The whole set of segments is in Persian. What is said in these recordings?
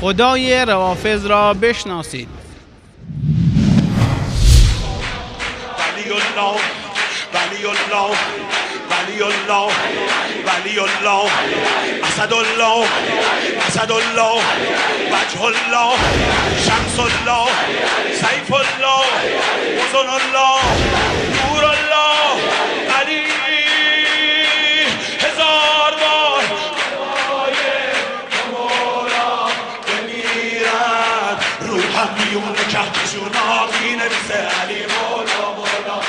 خدای روافض را بشناسید. ولی الله ولی الله ولی الله ولی الله اسد الله اسد الله وجه الله شمس الله سیف الله حسن الله نور الله علی هزار بار بمیرد روحم میون کهکشون آقی نویسه علی مولا مولا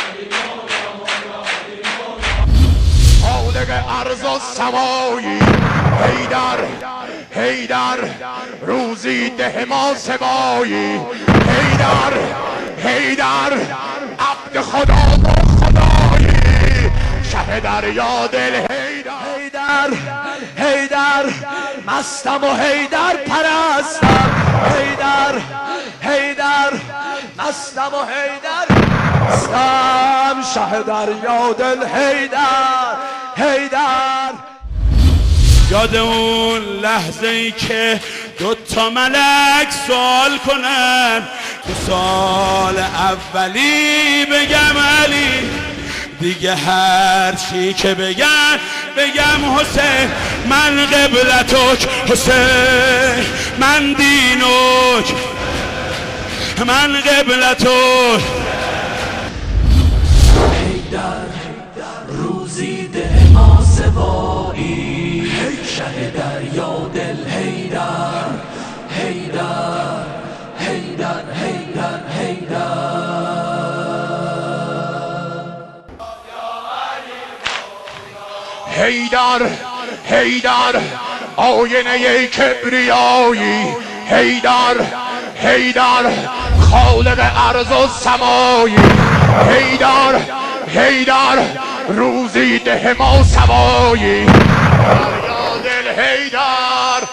خالق ارض و سمایی حیدر حیدر روزی ده ما سبایی حیدر حیدر عبد خدا و خدایی شه دریا دل حیدر حیدر مستم و حیدر پرستم حیدر حیدر مستم و حیدر پرستم شه دریا دل حیدر حیدر. یاد اون لحظه ای که دوتا ملک سوال کنن تو سال اولی بگم علی دیگه هر چی که بگم حسین من قبلتک حسین من دینک من قبلتک حیدر روزی ده ما سوایی شه دریا دل حیدر حیدر حیدر حیدر حیدر حیدر حیدر آینه کبریایی حیدر حیدر خالق ارض و سمایی حیدر حیدر روزی ده ما سوایی دریا دل حیدر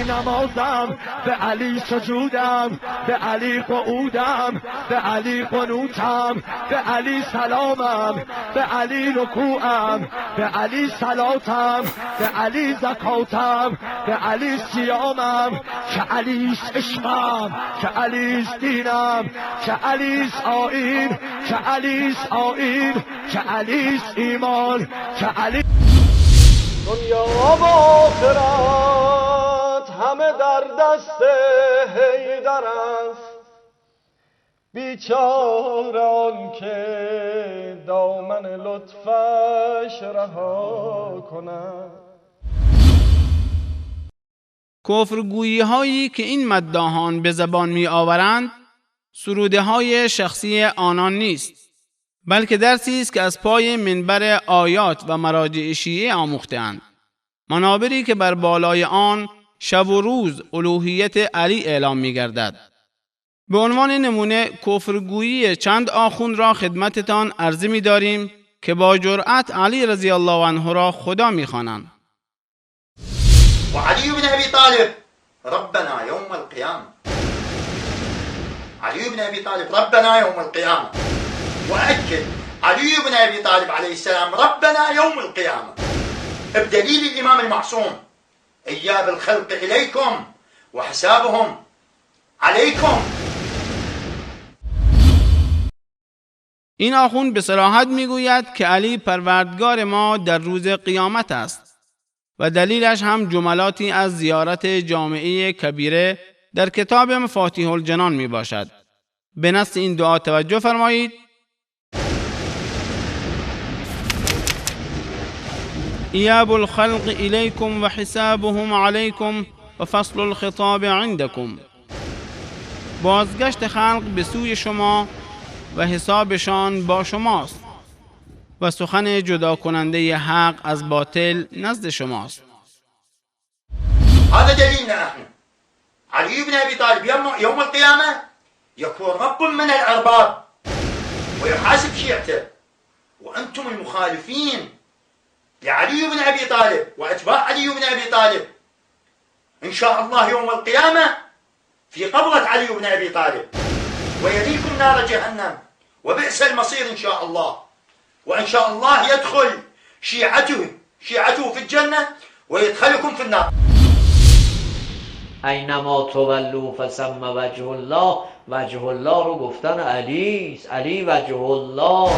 نمازم به علی سجودم به علی قعودم به علی قنوتم به علی سلامم به علی رکوعم به علی صلاتم به علی زکاتم به علی صیامم که علیست عشقم که علیست دینم که علیست آیین که علیست آیین که علیست ایمان که علی دنیا و آخرت همه در دست حیدر است بیچاره آن که دامن لطفش رها کند. کفرگویی هایی که این مداحان به زبان می آورند سروده های شخصی آنان نیست، بلکه درسی است که از پای منبر آیات و مراجع شیعه آموخته‌اند، منابری که بر بالای آن شب و روز الوهیت علی اعلام می گردد. به عنوان نمونه کفرگویی چند آخوند را خدمتتان عرضه می داریم که با جرأت علی رضی الله عنه را خدا می خوانند. و علی بن ابی طالب ربنا یوم القیامه علی بن ابی طالب ربنا یوم القیامه وأكد علي بن أبي طالب عليه السلام ربنا يوم القيامة بدليل الإمام المعصوم إياب الخلق إليكم وحسابهم عليكم. این آخوند به صراحت میگوید که علی پروردگار ما در روز قیامت است و دلیلش هم جملاتی از زیارت جامعه کبیره در کتاب مفاتیح الجنان می باشد. به نص این دعا توجه فرمایید: ایاب الخلق الیکم و حسابهم علیکم و فصل الخطاب عندکم. بازگشت خلق به سوی شما و حسابشان با شماست و سخن جدا کننده حق از باطل نزد شماست. هذا دليلنا نحن علي بن أبي طالب يوم القيامة يكون رب من الأرباب ويحاسب شيعته، وأنتم المخالفين لعلي بن أبي طالب وأتباع علي بن أبي طالب إن شاء الله يوم القيامة في قبضة علي بن أبي طالب، ويليكم نار جهنم وبئس المصير إن شاء الله. وإن شاء الله يدخل شيعته في الجنة ويدخلكم في النار. اینما تولوا فثم وجه الله، وجه الله رو گفتن علی است، علی وجه الله.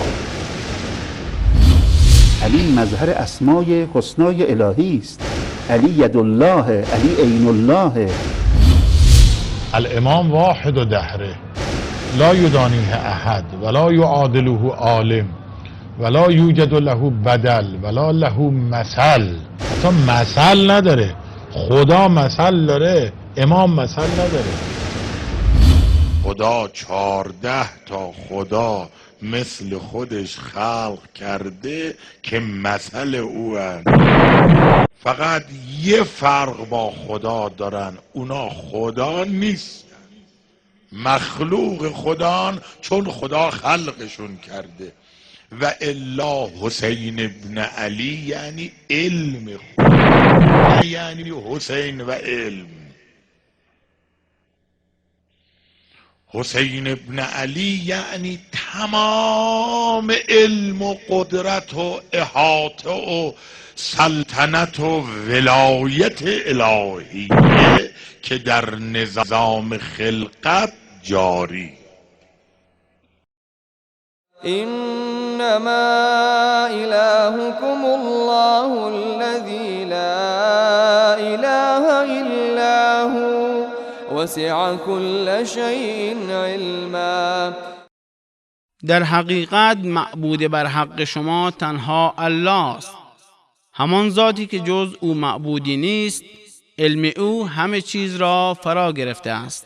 علی مظهر اسمای حسنای الهی است. علی ید الله، علی عین الله. الامام واحد دهره لا یدانیه احد ولا یعادله عالم ولا یوجد له بدل ولا له مثل. حتی مثل نداره، خدا مثل داره، امام مثل نداره. خدا 14 تا خدا مثل خودش خلق کرده که مثل او هست. فقط یه فرق با خدا دارن، اونا خدا نیست، مخلوق خدان، چون خدا خلقشون کرده. و الا حسین ابن علی یعنی علم خدا، یعنی حسین و علم. حسین ابن علی یعنی تمام علم و قدرت و احاطه و سلطنت و ولایت الهیه که در نظام خلقت جاری. انما الهكم الله الذي لا اله الا هو وسع كل شيء علما. در حقیقت معبود بر حق شما تنها الله است، همان ذاتی که جز او معبودی نیست. علم او همه چیز را فرا گرفته است.